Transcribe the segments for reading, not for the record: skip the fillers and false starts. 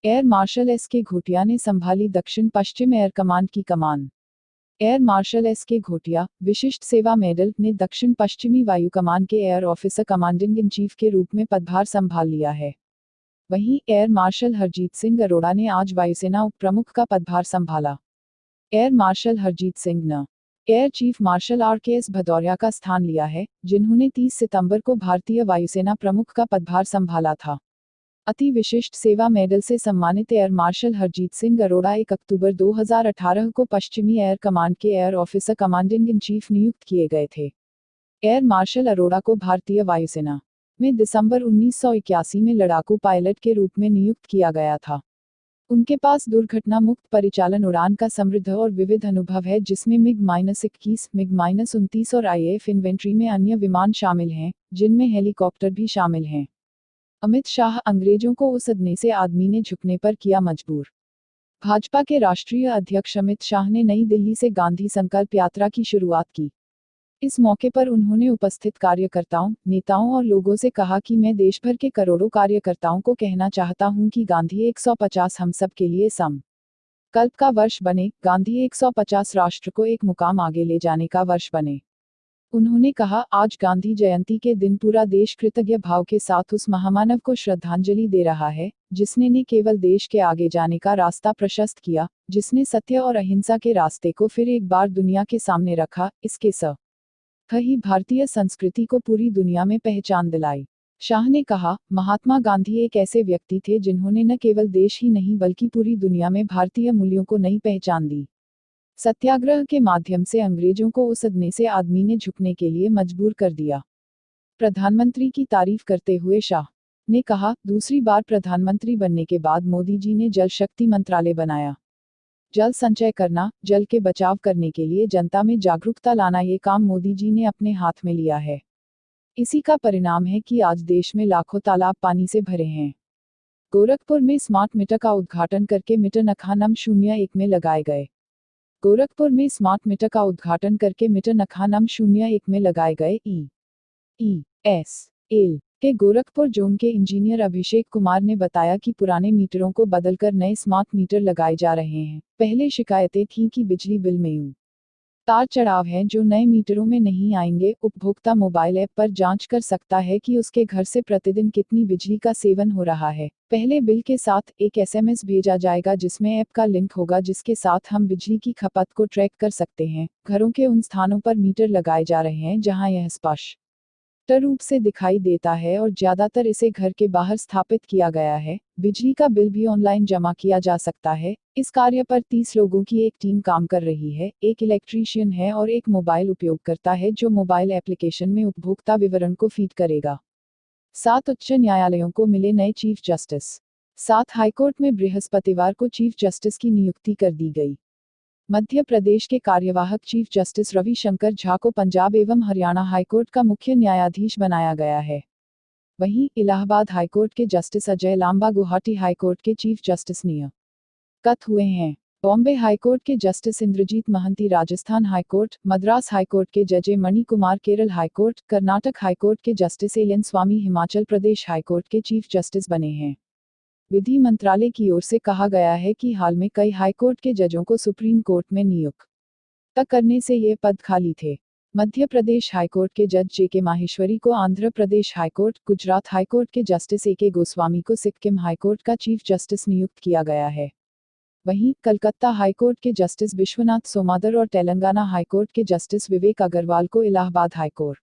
Air marshal S के घोटिया ने संभाली दक्षिण पश्चिम एयर कमांड की कमान। एयर मार्शल एस के घोटिया, विशिष्ट सेवा मेडल, ने दक्षिण पश्चिमी वायु कमान के air officer commanding in chief के रूप में पदभार संभाल लिया है। वहीं एयर मार्शल हरजीत सिंह अरोड़ा ने आज वायुसेना उप प्रमुख का पदभार संभाला। एयर मार्शल हरजीत सिंह न air chief marshal RKS Bhadauria का स्थान लिया है, जिन्होंने 30 सितंबर को भारतीय वायुसेना प्रमुख का पदभार संभाला था। अति विशिष्ट सेवा मेडल से सम्मानित एयर मार्शल हरजीत सिंह अरोड़ा 1 अक्टूबर 2018 को पश्चिमी एयर कमांड के air officer commanding in chief नियुक्त किए गए थे। एयर मार्शल अरोड़ा को भारतीय वायुसेना में दिसंबर 1981 में लड़ाकू पायलट के रूप में नियुक्त किया गया था। उनके पास दुर्घटना मुक्त परिचालन उड़ान का समृद्ध और विविध अनुभव है, जिसमें MiG-21, MiG-29 और IAF इन्वेंट्री में अन्य विमान शामिल हैं, जिनमें हेलीकॉप्टर भी शामिल हैं। अमित शाह, अंग्रेजों को उसदने से आदमी ने झुकने पर किया मजबूर। भाजपा के राष्ट्रीय अध्यक्ष अमित शाह ने नई दिल्ली से गांधी संकल्प यात्रा की शुरुआत की। इस मौके पर उन्होंने उपस्थित कार्यकर्ताओं, नेताओं और लोगों से कहा कि मैं देश भर के करोड़ों कार्यकर्ताओं को कहना चाहता हूं कि गांधी 150 हम सब के लिए संकल्प का वर्ष बने, गांधी 150 राष्ट्र को एक मुकाम आगे ले जाने का वर्ष बने। उन्होंने कहा, आज गांधी जयंती के दिन पूरा देश कृतज्ञ भाव के साथ उस महामानव को श्रद्धांजलि दे रहा है, जिसने न केवल देश के आगे जाने का रास्ता प्रशस्त किया, जिसने सत्य और अहिंसा के रास्ते को फिर एक बार दुनिया के सामने रखा, इसके साथ ही भारतीय संस्कृति को पूरी दुनिया में पहचान दिलाई। शाह ने कहा, महात्मा गांधी एक ऐसे व्यक्ति थे जिन्होंने न केवल देश ही नहीं बल्कि पूरी दुनिया में भारतीय मूल्यों को नई पहचान दी। सत्याग्रह के माध्यम से अंग्रेजों को उसदने से आदमी ने झुकने के लिए मजबूर कर दिया। प्रधानमंत्री की तारीफ करते हुए शाह ने कहा, दूसरी बार प्रधानमंत्री बनने के बाद मोदी जी ने जल शक्ति मंत्रालय बनाया। जल संचय करना, जल के बचाव करने के लिए जनता में जागरूकता लाना, ये काम मोदी जी ने अपने हाथ में लिया है। इसी का परिणाम है कि आज देश में लाखों तालाब पानी से भरे हैं। गोरखपुर में स्मार्ट मीटर का उद्घाटन करके मीटर नखा नम 01 में लगाए गए। गोरखपुर में स्मार्ट मीटर का उद्घाटन करके मीटर नखा नम 01 में लगाए गए। EESL के गोरखपुर जोन के इंजीनियर अभिषेक कुमार ने बताया कि पुराने मीटरों को बदलकर नए स्मार्ट मीटर लगाए जा रहे हैं। पहले शिकायतें थीं कि बिजली बिल में उतार चढ़ाव है, जो नए मीटरों में नहीं आएंगे। उपभोक्ता मोबाइल ऐप पर जांच कर सकता है कि उसके घर से प्रतिदिन कितनी बिजली का सेवन हो रहा है। पहले बिल के साथ एक SMS भेजा जाएगा जिसमें ऐप का लिंक होगा, जिसके साथ हम बिजली की खपत को ट्रैक कर सकते हैं। घरों के उन स्थानों पर मीटर लगाए जा रहे हैं जहां यह स्पष्ट रूप से दिखाई देता है और ज्यादातर इसे घर के बाहर स्थापित किया गया है। बिजली का बिल भी ऑनलाइन जमा किया जा सकता है। इस कार्य पर 30 लोगों की एक टीम काम कर रही है। एक इलेक्ट्रीशियन है और एक मोबाइल उपयोगकर्ता है जो मोबाइल एप्लीकेशन में उपभोक्ता विवरण को फीड करेगा। 7 उच्च न्यायालयों को मिले नए चीफ जस्टिस। 7 हाईकोर्ट में बृहस्पतिवार को चीफ जस्टिस की नियुक्ति कर दी गई। मध्य प्रदेश के कार्यवाहक चीफ जस्टिस रवि शंकर झा को पंजाब एवं हरियाणा हाईकोर्ट का मुख्य न्यायाधीश बनाया गया है। वहीं इलाहाबाद हाईकोर्ट के जस्टिस अजय लांबा गुवाहाटी हाईकोर्ट के चीफ जस्टिस नियुक्त हुए हैं। बॉम्बे हाईकोर्ट के justice Indrajit Mahanty Rajasthan high court, Madras high court के जज मणि कुमार केरल हाईकोर्ट, कर्नाटक हाईकोर्ट के justice L N Swamy Himachal Pradesh high court के चीफ जस्टिस बने हैं। विधि मंत्रालय की ओर से कहा गया है कि हाल में कई हाईकोर्ट के जजों को सुप्रीम कोर्ट में नियुक्त करने से ये पद खाली थे। मध्य प्रदेश हाईकोर्ट के जज JK माहेश्वरी को आंध्र प्रदेश हाईकोर्ट, गुजरात हाईकोर्ट के जस्टिस AK गोस्वामी को सिक्किम हाईकोर्ट का चीफ जस्टिस नियुक्त किया गया है। वहीं कलकत्ता हाईकोर्ट के जस्टिस विश्वनाथ सोमादर और तेलंगाना हाईकोर्ट के जस्टिस विवेक अग्रवाल को इलाहाबाद हाईकोर्ट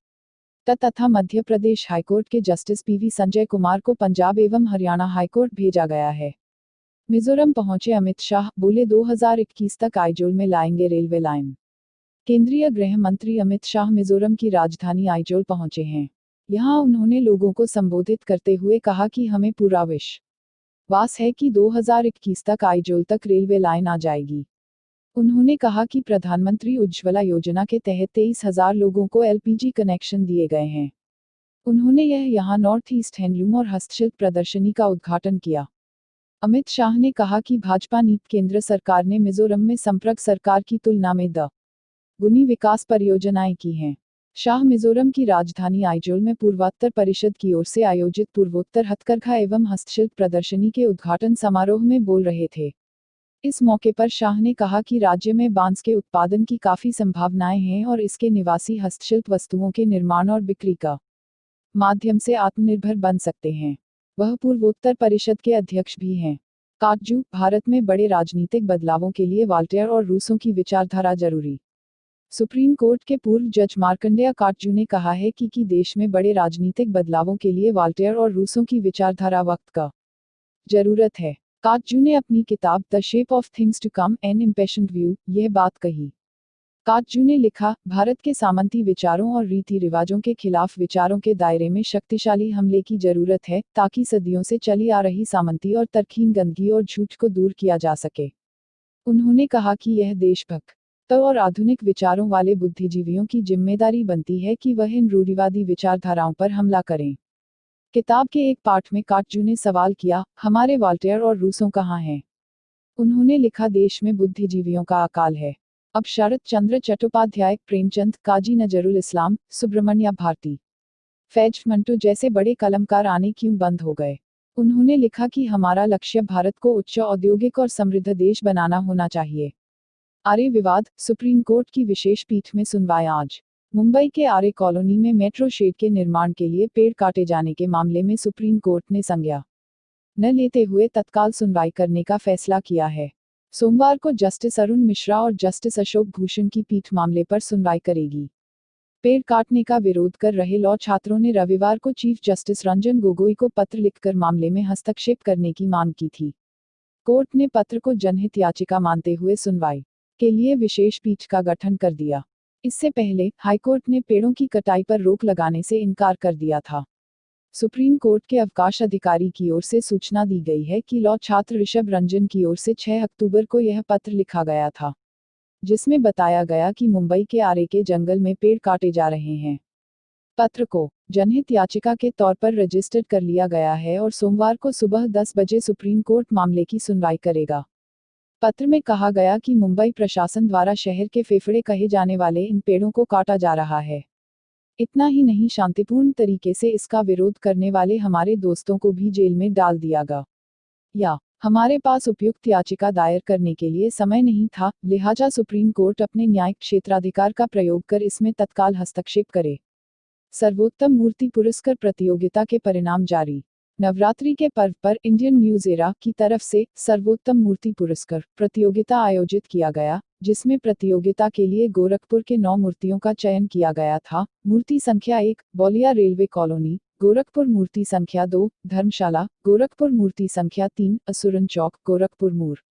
तथा मध्य प्रदेश हाईकोर्ट के जस्टिस PV संजय कुमार को पंजाब एवं हरियाणा हाईकोर्ट भेजा गया है। मिजोरम पहुंचे अमित शाह, बोले 2021 तक आइजोल में लाएंगे रेलवे लाइन। केंद्रीय गृह मंत्री अमित शाह मिजोरम की राजधानी आइजोल पहुंचे हैं। यहां उन्होंने लोगों को संबोधित करते हुए कहा कि हमें पूरा विश्वास है कि 2021 तक आइजोल तक रेलवे लाइन आ जाएगी। उन्होंने कहा कि प्रधानमंत्री उज्ज्वला योजना के तहत 23,000 लोगों को LPG कनेक्शन दिए गए हैं। उन्होंने यहां नॉर्थ ईस्ट हैंडलूम और हस्तशिल्प प्रदर्शनी का उद्घाटन किया। अमित शाह ने कहा कि भाजपा नीति केंद्र सरकार ने मिजोरम में संपर्क सरकार की तुलना में 10 गुनी विकास परियोजनाएं की हैं। शाह मिजोरम की राजधानी आइजोल में पूर्वोत्तर परिषद की ओर से आयोजित पूर्वोत्तर हथकरघा एवं हस्तशिल्प प्रदर्शनी के उद्घाटन समारोह में बोल रहे थे। इस मौके पर शाह ने कहा कि राज्य में बांस के उत्पादन की काफी संभावनाएं हैं और इसके निवासी हस्तशिल्प वस्तुओं के निर्माण और बिक्री का माध्यम से आत्मनिर्भर बन सकते हैं। वह पूर्वोत्तर परिषद के अध्यक्ष भी हैं। काटजू, भारत में बड़े राजनीतिक बदलावों के लिए वाल्टेयर और रूसों की विचारधारा जरूरी। सुप्रीम कोर्ट के पूर्व जज मार्कंडेय काटजू ने कहा है कि देश में बड़े राजनीतिक बदलावों के लिए वाल्टेयर और रूसों की विचारधारा वक्त का जरूरत है। काटजू ने अपनी किताब the shape of things to come an impatient view यह बात कही। काटजू ने लिखा, भारत के सामंती विचारों और रीति रिवाजों के खिलाफ विचारों के दायरे में शक्तिशाली हमले की जरूरत है, ताकि सदियों से चली आ रही सामंती और तरकीन गंदगी और झूठ को दूर किया जा सके। उन्होंने कहा कि यह देशभक्त और आधुनिक विचारों वाले बुद्धिजीवियों की जिम्मेदारी बनती है कि वह इन रूढ़िवादी विचारधाराओं पर हमला करें। किताब के एक पाठ में काटजू ने सवाल किया, हमारे वाल्टेयर और रूसों कहाँ हैं? उन्होंने लिखा, देश में बुद्धिजीवियों का अकाल है। अब शरत चंद्र चट्टोपाध्याय, प्रेमचंद, काजी नजरुल इस्लाम, सुब्रमण्या भारती, फैज मंटो जैसे बड़े कलमकार आने क्यों बंद हो गए? उन्होंने लिखा कि हमारा लक्ष्य भारत को उच्च औद्योगिक और समृद्ध देश बनाना होना चाहिए। आर्य विवाद, सुप्रीम कोर्ट की विशेष पीठ में सुनवाई आज। मुंबई के आर्य कॉलोनी में मेट्रो शेड के निर्माण के लिए पेड़ काटे जाने के मामले में सुप्रीम कोर्ट ने संज्ञान न लेते हुए तत्काल सुनवाई करने का फैसला किया है। सोमवार को जस्टिस अरुण मिश्रा और जस्टिस अशोक भूषण की पीठ मामले पर सुनवाई करेगी। पेड़ काटने का विरोध कर रहे लॉ छात्रों ने रविवार को चीफ जस्टिस रंजन गोगोई को पत्र लिखकर मामले में हस्तक्षेप करने की मांग की थी। कोर्ट ने पत्र को जनहित याचिका मानते हुए सुनवाई के लिए विशेष पीठ का गठन कर दिया। इससे पहले हाईकोर्ट ने पेड़ों की कटाई पर रोक लगाने से इनकार कर दिया था। सुप्रीम कोर्ट के अवकाश अधिकारी की ओर से सूचना दी गई है कि लॉ छात्र ऋषभ रंजन की ओर से 6 अक्टूबर को यह पत्र लिखा गया था, जिसमें बताया गया कि मुंबई के आरे के जंगल में पेड़ काटे जा रहे हैं। पत्र को जनहित याचिका के तौर पर रजिस्टर्ड कर लिया गया है और सोमवार को सुबह 10 बजे सुप्रीम कोर्ट मामले की सुनवाई करेगा। पत्र में कहा गया कि मुंबई प्रशासन द्वारा शहर के फेफड़े कहे जाने वाले इन पेड़ों को काटा जा रहा है। इतना ही नहीं, शांतिपूर्ण तरीके से इसका विरोध करने वाले हमारे दोस्तों को भी जेल में डाल दिया गया। या हमारे पास उपयुक्त याचिका दायर करने के लिए समय नहीं था, लिहाजा सुप्रीम कोर्ट अपने न्यायिक क्षेत्राधिकार का प्रयोग कर इसमें तत्काल हस्तक्षेप करे। सर्वोत्तम मूर्ति पुरस्कार प्रतियोगिता के परिणाम जारी। नवरात्रि के पर्व पर इंडियन न्यूज एरा की तरफ से सर्वोत्तम मूर्ति पुरस्कार प्रतियोगिता आयोजित किया गया, जिसमें प्रतियोगिता के लिए गोरखपुर के 9 मूर्तियों का चयन किया गया था। मूर्ति संख्या 1 बौलिया रेलवे कॉलोनी गोरखपुर, मूर्ति संख्या 2 धर्मशाला गोरखपुर, मूर्ति संख्या 3 असुरन चौक गोरखपुर, मूर्ति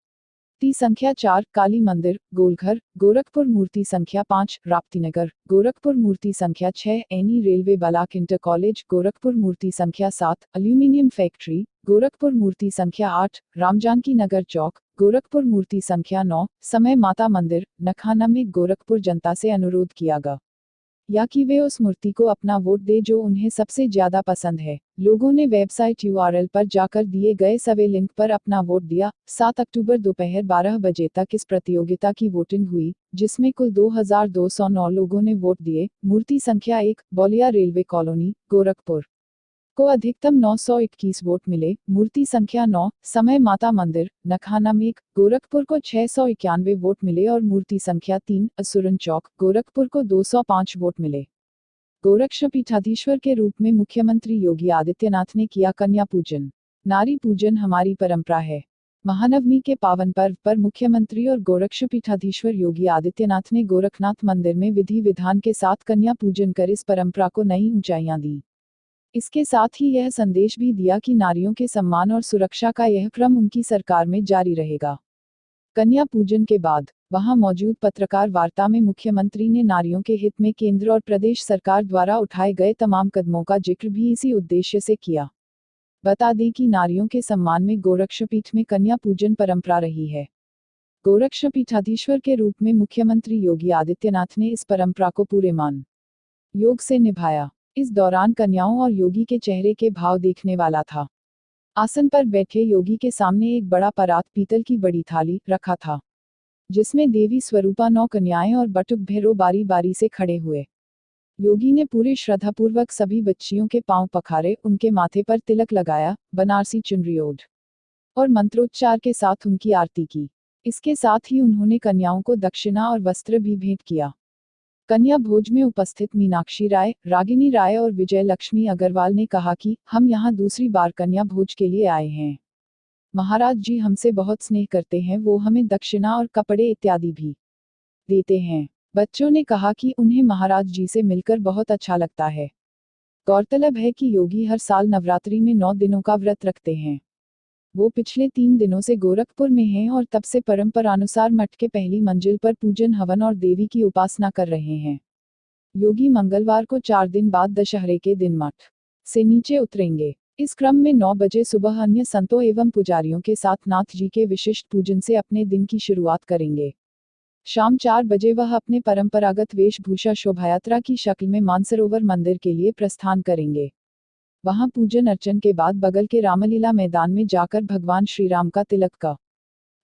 संख्या 4 काली मंदिर गोलघर गोरखपुर, मूर्ति संख्या 5 राप्तीनगर गोरखपुर, मूर्ति संख्या 6 एनी रेलवे बलाक इंटर कॉलेज गोरखपुर, मूर्ति संख्या 7 एल्यूमिनियम फैक्ट्री गोरखपुर, मूर्ति संख्या 8 रामजानकी नगर चौक गोरखपुर, मूर्ति संख्या 9 समय माता मंदिर नखाना में गोरखपुर। जनता से अनुरोध किया गया या कि वे उस मूर्ति को अपना वोट दे जो उन्हें सबसे ज्यादा पसंद है। लोगों ने वेबसाइट URL पर जाकर दिए गए सर्वे लिंक पर अपना वोट दिया। 7 अक्टूबर दोपहर 12 बजे तक इस प्रतियोगिता की वोटिंग हुई, जिसमें कुल 2209 लोगों ने वोट दिए। मूर्ति संख्या 1 बौलिया रेलवे कॉलोनी गोरखपुर को अधिकतम 921 वोट मिले। मूर्ति संख्या 9 समय माता मंदिर नखाना में गोरखपुर को 691 वोट मिले और मूर्ति संख्या 3 असुरन चौक गोरखपुर को 205 वोट मिले। गोरक्षपीठाधीश्वर के रूप में मुख्यमंत्री योगी आदित्यनाथ ने किया कन्या पूजन। नारी पूजन हमारी परंपरा है। महानवमी के पावन पर्व पर मुख्यमंत्री और गोरक्षपीठाधीश्वर योगी आदित्यनाथ ने गोरखनाथ मंदिर में विधि विधान के साथ कन्या पूजन कर इस परंपरा को नई ऊंचाइयां दी। इसके साथ ही यह संदेश भी दिया कि नारियों के सम्मान और सुरक्षा का यह क्रम उनकी सरकार में जारी रहेगा। कन्या पूजन के बाद वहां मौजूद पत्रकार वार्ता में मुख्यमंत्री ने नारियों के हित में केंद्र और प्रदेश सरकार द्वारा उठाए गए तमाम कदमों का जिक्र भी इसी उद्देश्य से किया। बता दें कि नारियों के सम्मान में गोरक्षपीठ में कन्या पूजन परंपरा रही है। गोरक्षपीठाधीश्वर के रूप में मुख्यमंत्री योगी आदित्यनाथ ने इस परंपरा को पूरे मान योग से निभाया। इस दौरान कन्याओं और योगी के चेहरे के भाव देखने वाला था। आसन पर बैठे योगी के सामने एक बड़ा परात पीतल की बड़ी थाली रखा था, जिसमें देवी स्वरूपा 9 कन्याएं और बटुक भैरव बारी बारी से खड़े हुए। योगी ने पूरे श्रद्धापूर्वक सभी बच्चियों के पांव पखारे, उनके माथे पर तिलक लगाया, बनारसी चुनरी ओढ़ और मंत्रोच्चार के साथ उनकी आरती की। इसके साथ ही उन्होंने कन्याओं को दक्षिणा और वस्त्र भी भेंट किया। कन्या भोज में उपस्थित मीनाक्षी राय, रागिनी राय और विजय लक्ष्मी अग्रवाल ने कहा कि हम यहाँ दूसरी बार कन्या भोज के लिए आए हैं। महाराज जी हमसे बहुत स्नेह करते हैं, वो हमें दक्षिणा और कपड़े इत्यादि भी देते हैं। बच्चों ने कहा कि उन्हें महाराज जी से मिलकर बहुत अच्छा लगता है। गौरतलब है कि योगी हर साल नवरात्रि में 9 दिनों का व्रत रखते हैं। वो पिछले 3 दिनों से गोरखपुर में हैं और तब से परंपरानुसार मठ के पहली मंजिल पर पूजन हवन और देवी की उपासना कर रहे हैं। योगी मंगलवार को 4 दिन बाद दशहरे के दिन मठ से नीचे उतरेंगे। इस क्रम में 9 बजे सुबह अन्य संतों एवं पुजारियों के साथ नाथ जी के विशिष्ट पूजन से अपने दिन की शुरुआत करेंगे। शाम 4 बजे वह अपने परंपरागत वेशभूषा शोभायात्रा की शक्ल में मानसरोवर मंदिर के लिए प्रस्थान करेंगे। वहां पूजन अर्चन के बाद बगल के रामलीला मैदान में जाकर भगवान श्री राम का तिलक का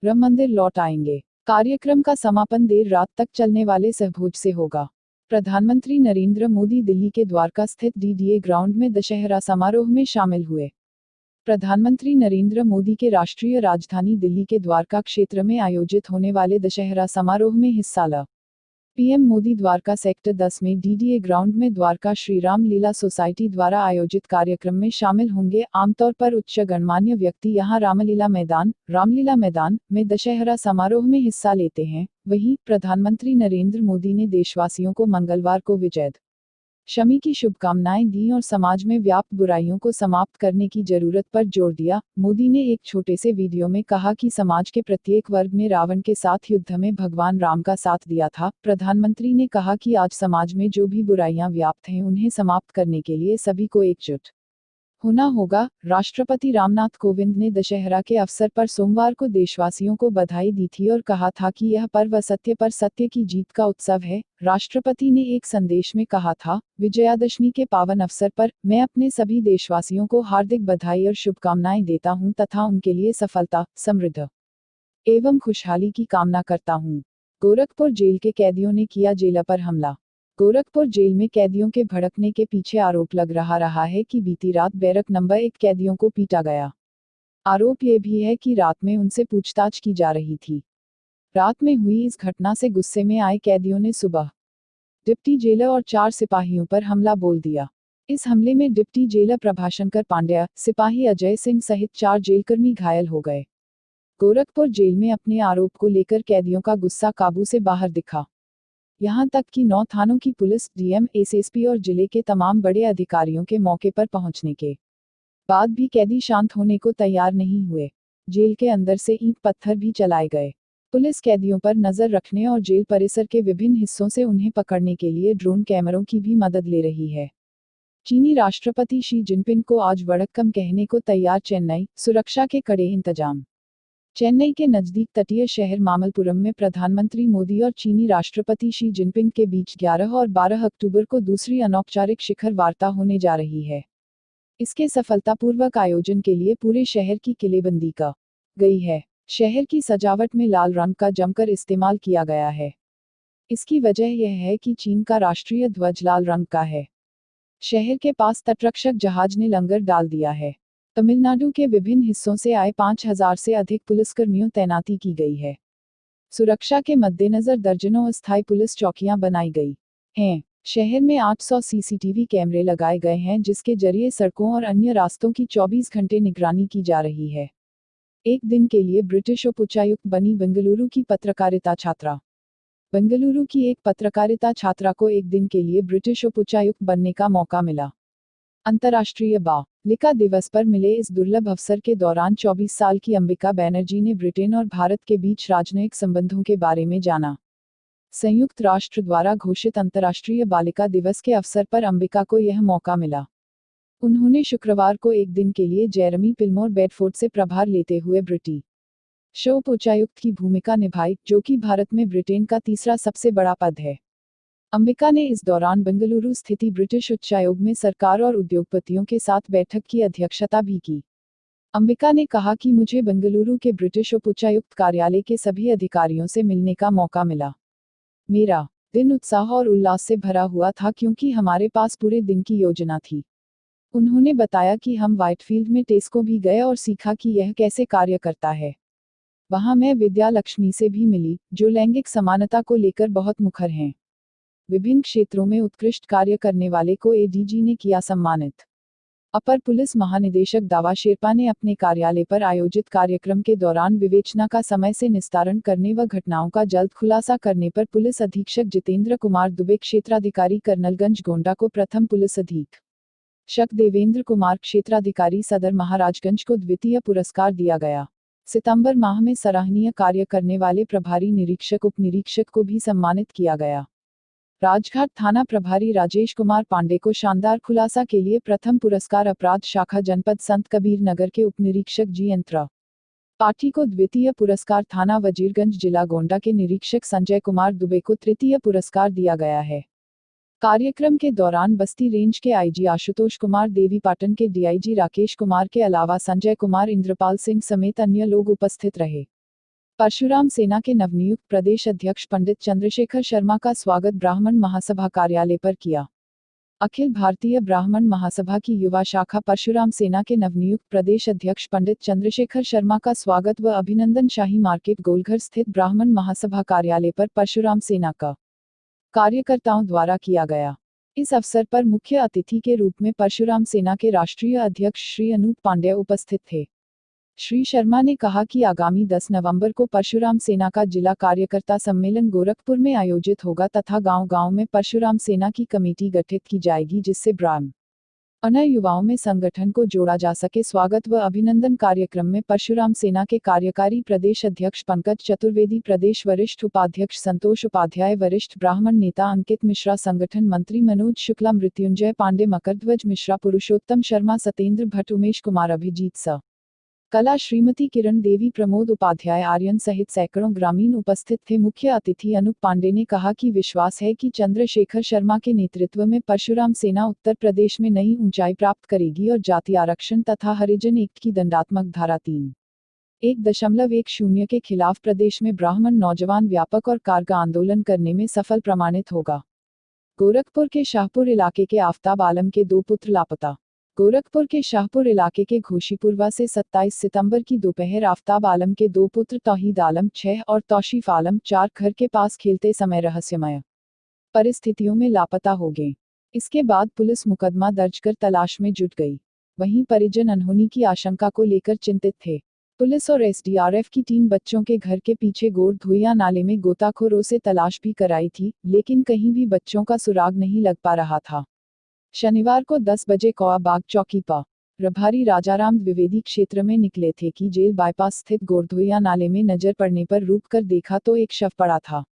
राम मंदिर लौट आएंगे। कार्यक्रम का समापन देर रात तक चलने वाले सहभोज से होगा। प्रधानमंत्री नरेंद्र मोदी दिल्ली के द्वारका स्थित डीडीए ग्राउंड में दशहरा समारोह में शामिल हुए। प्रधानमंत्री नरेंद्र मोदी के राष्ट्रीय राजधानी दिल्ली के द्वारका क्षेत्र में आयोजित होने वाले दशहरा समारोह में हिस्सा ल पीएम मोदी द्वारका सेक्टर 10 में डीडीए ग्राउंड में द्वारका श्री राम लीला सोसाइटी द्वारा आयोजित कार्यक्रम में शामिल होंगे। आमतौर पर उच्च गणमान्य व्यक्ति यहां रामलीला मैदान में दशहरा समारोह में हिस्सा लेते हैं। वहीं प्रधानमंत्री नरेंद्र मोदी ने देशवासियों को मंगलवार को विजयदशमी की शुभकामनाएं दी और समाज में व्याप्त बुराइयों को समाप्त करने की जरूरत पर जोर दिया। मोदी ने एक छोटे से वीडियो में कहा कि समाज के प्रत्येक वर्ग ने रावण के साथ युद्ध में भगवान राम का साथ दिया था। प्रधानमंत्री ने कहा कि आज समाज में जो भी बुराइयां व्याप्त हैं उन्हें समाप्त करने के लिए सभी को एकजुट होना होगा। राष्ट्रपति रामनाथ कोविंद ने दशहरा के अवसर पर सोमवार को देशवासियों को बधाई दी थी और कहा था कि यह पर्व असत्य पर सत्य की जीत का उत्सव है। राष्ट्रपति ने एक संदेश में कहा था, विजयादशमी के पावन अवसर पर मैं अपने सभी देशवासियों को हार्दिक बधाई और शुभकामनाएं देता हूं तथा उनके लिए सफलता, समृद्धि एवं खुशहाली की कामना करता हूं। गोरखपुर जेल के कैदियों ने किया जेल पर हमला। गोरखपुर जेल में कैदियों के भड़कने के पीछे आरोप लग रहा है कि बीती रात बैरक नंबर 1 कैदियों को पीटा गया। आरोप यह भी है कि रात में उनसे पूछताछ की जा रही थी। रात में हुई इस घटना से गुस्से में आए कैदियों ने सुबह डिप्टी जेलर और 4 सिपाहियों पर हमला बोल दिया। इस हमले में डिप्टी जेलर प्रभाशंकर पांड्या, सिपाही अजय सिंह सहित 4 जेलकर्मी घायल हो गए। गोरखपुर जेल में अपने आरोप को लेकर कैदियों का गुस्सा काबू से बाहर दिखा। यहां तक कि 9 थानों की पुलिस, डीएम, एसएसपी और जिले के तमाम बड़े अधिकारियों के मौके पर पहुंचने के बाद भी कैदी शांत होने को तैयार नहीं हुए। जेल के अंदर से ईंट पत्थर भी चलाए गए। पुलिस कैदियों पर नजर रखने और जेल परिसर के विभिन्न हिस्सों से उन्हें पकड़ने के लिए ड्रोन कैमरों की भी मदद ले रही है। चीनी राष्ट्रपति शी जिनपिंग को आज वड़क्कम कहने को तैयार चेन्नई, सुरक्षा के कड़े इंतजाम। चेन्नई के नजदीक तटीय शहर मामल्लपुरम में प्रधानमंत्री मोदी और चीनी राष्ट्रपति शी जिनपिंग के बीच 11 और 12 अक्टूबर को दूसरी अनौपचारिक शिखर वार्ता होने जा रही है। इसके सफलतापूर्वक आयोजन के लिए पूरे शहर की किलेबंदी की गई है। शहर की सजावट में लाल रंग का जमकर इस्तेमाल किया गया है। इसकी वजह यह है कि चीन का राष्ट्रीय ध्वज लाल रंग का है। शहर के पास तटरक्षक जहाज ने लंगर डाल दिया है। तमिलनाडु के विभिन्न हिस्सों से आए 5000 से अधिक पुलिसकर्मियों तैनाती की गई है। सुरक्षा के मद्देनजर दर्जनों अस्थायी पुलिस चौकियां बनाई गई हैं। शहर में 800 सीसीटीवी कैमरे लगाए गए हैं जिसके जरिए सड़कों और अन्य रास्तों की 24 घंटे निगरानी की जा रही है। एक दिन के लिए ब्रिटिश उपायुक्त बनी बेंगलुरु की पत्रकारिता छात्रा। बेंगलुरु की एक पत्रकारिता छात्रा को एक दिन के लिए ब्रिटिश उपायुक्त बनने का मौका मिला। अंतर्राष्ट्रीय बालिका दिवस पर मिले इस दुर्लभ अवसर के दौरान 24 साल की अंबिका बैनर्जी ने ब्रिटेन और भारत के बीच राजनयिक संबंधों के बारे में जाना। संयुक्त राष्ट्र द्वारा घोषित अंतर्राष्ट्रीय बालिका दिवस के अवसर पर अंबिका को यह मौका मिला। उन्होंने शुक्रवार को एक दिन के लिए जेरेमी पिलमोर बेडफोर्ड से प्रभार लेते हुए ब्रिटिश उपायुक्त की भूमिका निभाई, जो कि भारत में ब्रिटेन का तीसरा सबसे बड़ा पद है। अंबिका ने इस दौरान बेंगलुरु स्थित ब्रिटिश उच्चायोग में सरकार और उद्योगपतियों के साथ बैठक की अध्यक्षता भी की। अंबिका ने कहा कि मुझे बेंगलुरु के ब्रिटिश उच्चायुक्त कार्यालय के सभी अधिकारियों से मिलने का मौका मिला। मेरा दिन उत्साह और उल्लास से भरा हुआ था क्योंकि हमारे पास पूरे दिन की योजना थी। उन्होंने बताया कि हम व्हाइटफील्ड में टेस्को भी गए और सीखा कि यह कैसे कार्य करता है। वहां मैं विद्या लक्ष्मी से भी मिली, जो लैंगिक समानता को लेकर बहुत मुखर हैं। विभिन्न क्षेत्रों में उत्कृष्ट कार्य करने वाले को एडीजी ने किया सम्मानित। अपर पुलिस महानिदेशक दावा शेरपा ने अपने कार्यालय पर आयोजित कार्यक्रम के दौरान विवेचना का समय से निस्तारण करने व घटनाओं का जल्द खुलासा करने पर पुलिस अधीक्षक जितेंद्र कुमार दुबे, क्षेत्राधिकारी कर्नलगंज गोंडा को प्रथम पुलिस अधीक्षक देवेंद्र कुमार, क्षेत्राधिकारी सदर महाराजगंज को द्वितीय पुरस्कार दिया गया। सितंबर माह में सराहनीय कार्य करने वाले प्रभारी निरीक्षक उप निरीक्षक को भी सम्मानित किया गया। राजघाट थाना प्रभारी राजेश कुमार पांडे को शानदार खुलासा के लिए प्रथम पुरस्कार, अपराध शाखा जनपद संत कबीर नगर के उप निरीक्षक जी पाठी को द्वितीय पुरस्कार, थाना वजीरगंज जिला गोंडा के निरीक्षक संजय कुमार दुबे को तृतीय पुरस्कार दिया गया है। कार्यक्रम के दौरान बस्ती रेंज के आईजी आशुतोष कुमार, देवीपाटन के डीआईजी राकेश कुमार के अलावा संजय कुमार, इंद्रपाल सिंह समेत अन्य लोग उपस्थित रहे। परशुराम सेना के नवनियुक्त प्रदेश अध्यक्ष पंडित चंद्रशेखर शर्मा का स्वागत ब्राह्मण महासभा कार्यालय पर किया। अखिल भारतीय ब्राह्मण महासभा की युवा शाखा परशुराम सेना के नवनियुक्त प्रदेश अध्यक्ष पंडित चंद्रशेखर शर्मा का स्वागत व अभिनंदन शाही मार्केट गोलघर स्थित ब्राह्मण महासभा कार्यालय पर परशुराम सेना का कार्यकर्ताओं द्वारा किया गया। इस अवसर पर मुख्य अतिथि के रूप में परशुराम सेना के राष्ट्रीय अध्यक्ष श्री अनूप पांड्या उपस्थित थे। श्री शर्मा ने कहा कि आगामी 10 नवंबर को परशुराम सेना का जिला कार्यकर्ता सम्मेलन गोरखपुर में आयोजित होगा तथा गांव-गांव में परशुराम सेना की कमेटी गठित की जाएगी, जिससे ब्राह्मण युवाओं में संगठन को जोड़ा जा सके। स्वागत व अभिनंदन कार्यक्रम में परशुराम सेना के कार्यकारी प्रदेश अध्यक्ष पंकज चतुर्वेदी, प्रदेश वरिष्ठ उपाध्यक्ष संतोष उपाध्याय, वरिष्ठ ब्राह्मण नेता अंकित मिश्रा, संगठन मंत्री मनोज शुक्ला, मृत्युंजय पांडे, मकरध्वज मिश्रा, पुरुषोत्तम शर्मा, सत्येंद्र भट्ट, उमेश कुमार, अभिजीत कला, श्रीमती किरण देवी, प्रमोद उपाध्याय, आर्यन सहित सैकड़ों ग्रामीण उपस्थित थे। मुख्य अतिथि अनूप पांडे ने कहा कि विश्वास है कि चंद्रशेखर शर्मा के नेतृत्व में परशुराम सेना उत्तर प्रदेश में नई ऊंचाई प्राप्त करेगी और जाति आरक्षण तथा हरिजन एक्ट की दंडात्मक धारा 3.10 के खिलाफ प्रदेश में ब्राह्मण नौजवान व्यापक और कारगर आंदोलन करने में सफल प्रमाणित होगा। गोरखपुर के शाहपुर इलाके के आफताब आलम के 2 पुत्र लापता। गोरखपुर के शाहपुर इलाके के घोशीपुरवा से 27 सितंबर की दोपहर आफताब आलम के 2 पुत्र तौहीद आलम 6 और तौशीफ आलम 4 घर के पास खेलते समय रहस्यमय परिस्थितियों में लापता हो गए। इसके बाद पुलिस मुकदमा दर्ज कर तलाश में जुट गई। वहीं परिजन अनहोनी की आशंका को लेकर चिंतित थे। पुलिस और एसडीआरएफ की टीम बच्चों के घर के पीछे गोरधुइया नाले में गोताखोरों से तलाश भी कराई थी, लेकिन कहीं भी बच्चों का सुराग नहीं लग पा रहा था। शनिवार को 10 बजे कौआ बाग चौकी पर प्रभारी राजाराम द्विवेदी क्षेत्र में निकले थे कि जेल बाईपास स्थित गोरधुइया नाले में नजर पड़ने पर रुककर देखा तो एक शव पड़ा था।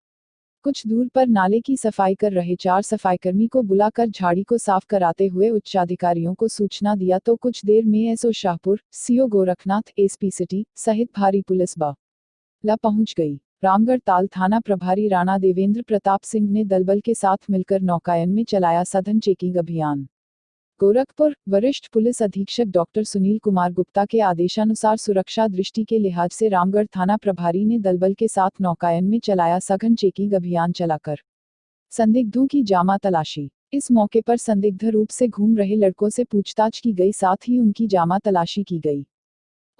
कुछ दूर पर नाले की सफाई कर रहे 4 सफाईकर्मी को बुलाकर झाड़ी को साफ कराते हुए उच्चाधिकारियों को सूचना दिया तो कुछ देर में SO Shahpur, CO Gorakhnath, SP city सहित भारी पुलिस बल पहुंच गई। रामगढ़ ताल थाना प्रभारी राणा देवेंद्र प्रताप सिंह ने दलबल के साथ मिलकर नौकायन में चलाया सघन चेकिंग अभियान। गोरखपुर वरिष्ठ पुलिस अधीक्षक डॉक्टर सुनील कुमार गुप्ता के आदेशानुसार सुरक्षा दृष्टि के लिहाज से रामगढ़ थाना प्रभारी ने दलबल के साथ नौकायन में चलाया सघन चेकिंग अभियान चलाकर संदिग्धों की जामा तलाशी। इस मौके पर संदिग्ध रूप से घूम रहे लड़कों से पूछताछ की गई, साथ ही उनकी जामा तलाशी की गई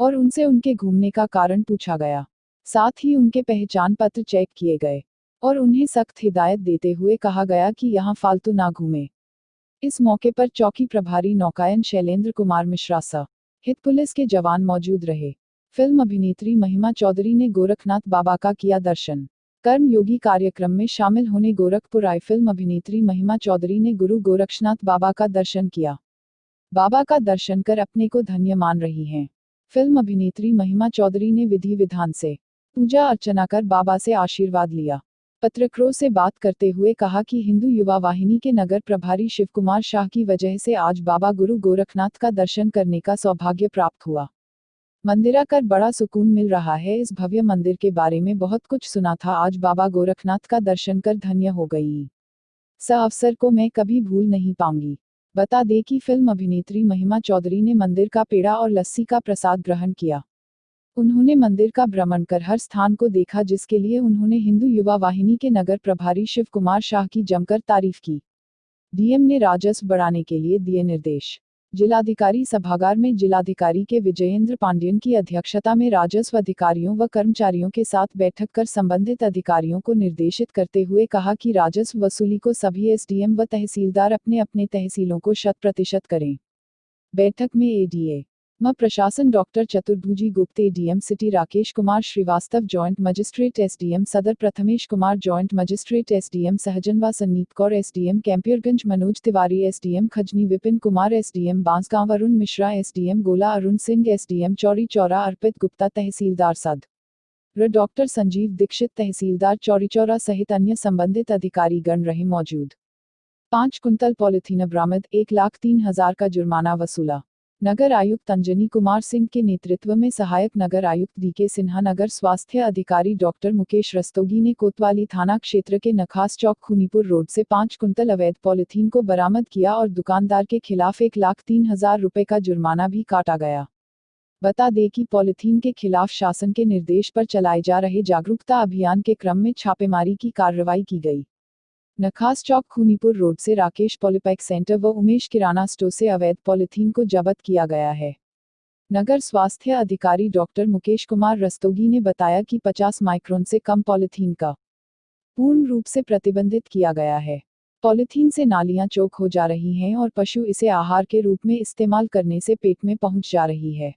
और उनसे उनके घूमने का कारण पूछा गया। साथ ही उनके पहचान पत्र चेक किए गए और उन्हें सख्त हिदायत देते हुए कहा गया कि यहां फालतू ना घूमे। इस मौके पर चौकी प्रभारी नौकायन शैलेंद्र कुमार मिश्रा सहित पुलिस के जवान मौजूद रहे। फिल्म अभिनेत्री महिमा चौधरी ने गोरखनाथ बाबा का किया दर्शन। कर्मयोगी कार्यक्रम में शामिल होने गोरखपुर आई फिल्म अभिनेत्री महिमा चौधरी ने गुरु गोरक्षनाथ बाबा का दर्शन किया। बाबा का दर्शन कर अपने को धन्य मान रही हैं। फिल्म अभिनेत्री महिमा चौधरी ने विधि विधान से पूजा अर्चना कर बाबा से आशीर्वाद लिया। पत्रकारों से बात करते हुए कहा कि हिंदू युवा वाहिनी के नगर प्रभारी शिव कुमार शाह की वजह से आज बाबा गुरु गोरखनाथ का दर्शन करने का सौभाग्य प्राप्त हुआ। मंदिर आकर बड़ा सुकून मिल रहा है। इस भव्य मंदिर के बारे में बहुत कुछ सुना था, आज बाबा गोरखनाथ का दर्शन कर धन्य हो गई। इस अवसर को मैं कभी भूल नहीं पाऊंगी। बता दें कि फिल्म अभिनेत्री महिमा चौधरी ने मंदिर का पेड़ा और लस्सी का प्रसाद ग्रहण किया। उन्होंने मंदिर का भ्रमण कर हर स्थान को देखा, जिसके लिए उन्होंने हिंदू युवा वाहिनी के नगर प्रभारी शिव कुमार शाह की जमकर तारीफ की। डीएम ने राजस्व बढ़ाने के लिए दिए निर्देश। जिलाधिकारी सभागार में जिलाधिकारी के विजयेंद्र पांडियन की अध्यक्षता में राजस्व अधिकारियों व कर्मचारियों के साथ बैठक कर संबंधित अधिकारियों को निर्देशित करते हुए कहा कि राजस्व वसूली को सभी एसडीएम व तहसीलदार अपने अपने तहसीलों को 100% करें। बैठक में एडीए म प्रशासन doctor Chaturbhuji Gupt, ADM city Rakesh Kumar Srivastava, joint magistrate SDM सदर Prathmesh Kumar, joint magistrate SDM Sahjanwa Sanneet Kaur, SDM Campierganj Manoj Tiwari, SDM Khajni Vipin Kumar, SDM Bansgaon Arun Mishra, SDM Gola Arun Singh, SDM Chauri Chaura Arpit Gupta, तहसीलदार सदर डॉक्टर संजीव दीक्षित, तहसीलदार चौरी चौरा सहित अन्य संबंधित अधिकारीगण रहे मौजूद। 5 कुंतल पॉलिथीन बरामद, 1,03,000 का जुर्माना वसूला। नगर आयुक्त अंजनी कुमार सिंह के नेतृत्व में सहायक नगर आयुक्त डीके सिन्हा, नगर स्वास्थ्य अधिकारी डॉक्टर मुकेश रस्तोगी ने कोतवाली थाना क्षेत्र के नखास चौक खूनीपुर रोड से 5 कुंतल अवैध पॉलिथीन को बरामद किया और दुकानदार के खिलाफ 1,03,000 रुपए का जुर्माना भी काटा गया। बता दें कि पॉलिथीन के खिलाफ शासन के निर्देश पर चलाए जा रहे जागरूकता अभियान के क्रम में छापेमारी की कार्रवाई की गई। नखास चौक खूनीपुर रोड से राकेश पॉलीपैक सेंटर व उमेश किराना स्टोर से अवैध पॉलिथीन को जब्त किया गया है। नगर स्वास्थ्य अधिकारी डॉक्टर मुकेश कुमार रस्तोगी ने बताया कि 50 माइक्रोन से कम पॉलिथीन का पूर्ण रूप से प्रतिबंधित किया गया है। पॉलिथीन से नालियां चौक हो जा रही हैं और पशु इसे आहार के रूप में इस्तेमाल करने से पेट में पहुंच जा रही है।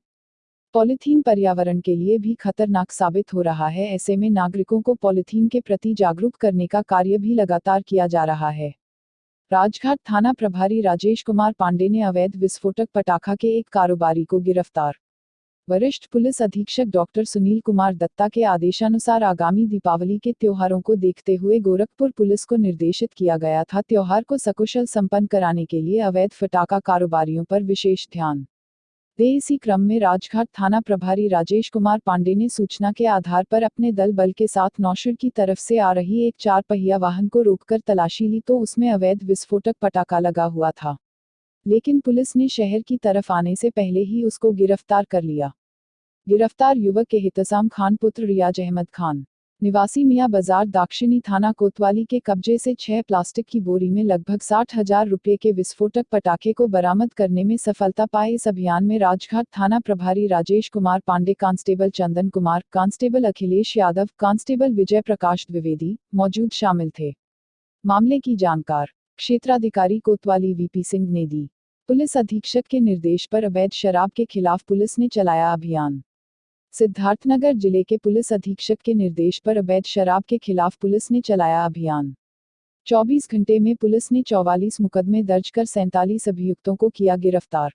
पॉलिथीन पर्यावरण के लिए भी खतरनाक साबित हो रहा है। ऐसे में नागरिकों को पॉलिथीन के प्रति जागरूक करने का कार्य भी लगातार किया जा रहा है। राजघाट थाना प्रभारी राजेश कुमार पांडे ने अवैध विस्फोटक पटाखा के एक कारोबारी को गिरफ्तार। वरिष्ठ पुलिस अधीक्षक डॉक्टर सुनील कुमार दत्ता के आदेशानुसार आगामी दीपावली के त्योहारों को देखते हुए गोरखपुर पुलिस को निर्देशित किया गया था त्योहार को सकुशल संपन्न कराने के लिए अवैध पटाखा कारोबारियों पर विशेष ध्यान दे। इसी क्रम में राजघाट थाना प्रभारी राजेश कुमार पांडे ने सूचना के आधार पर अपने दल बल के साथ नौशेर की तरफ से आ रही एक 4 पहिया वाहन को रोककर तलाशी ली तो उसमें अवैध विस्फोटक पटाखा लगा हुआ था, लेकिन पुलिस ने शहर की तरफ आने से पहले ही उसको गिरफ्तार कर लिया। गिरफ्तार युवक एहतसाम खान पुत्र रियाज अहमद खान निवासी मियां बाजार दाक्षिणी थाना कोतवाली के कब्जे से 6 प्लास्टिक की बोरी में लगभग 60,000 रुपये के विस्फोटक पटाखे को बरामद करने में सफलता पाए। इस अभियान में राजघाट थाना प्रभारी Rajesh Kumar Pandey, constable Chandan Kumar, constable Akhilesh Yadav, constable Vijay Prakash Dwivedi मौजूद शामिल थे। मामले की जानकार क्षेत्राधिकारी कोतवाली वीपी सिंह ने दी। पुलिस अधीक्षक के निर्देश पर अवैध शराब के खिलाफ पुलिस ने चलाया अभियान। सिद्धार्थनगर जिले के पुलिस अधीक्षक के निर्देश पर अवैध शराब के खिलाफ पुलिस ने चलाया अभियान। 24 घंटे में पुलिस ने 44 मुकदमे दर्ज कर 47 अभियुक्तों को किया गिरफ्तार।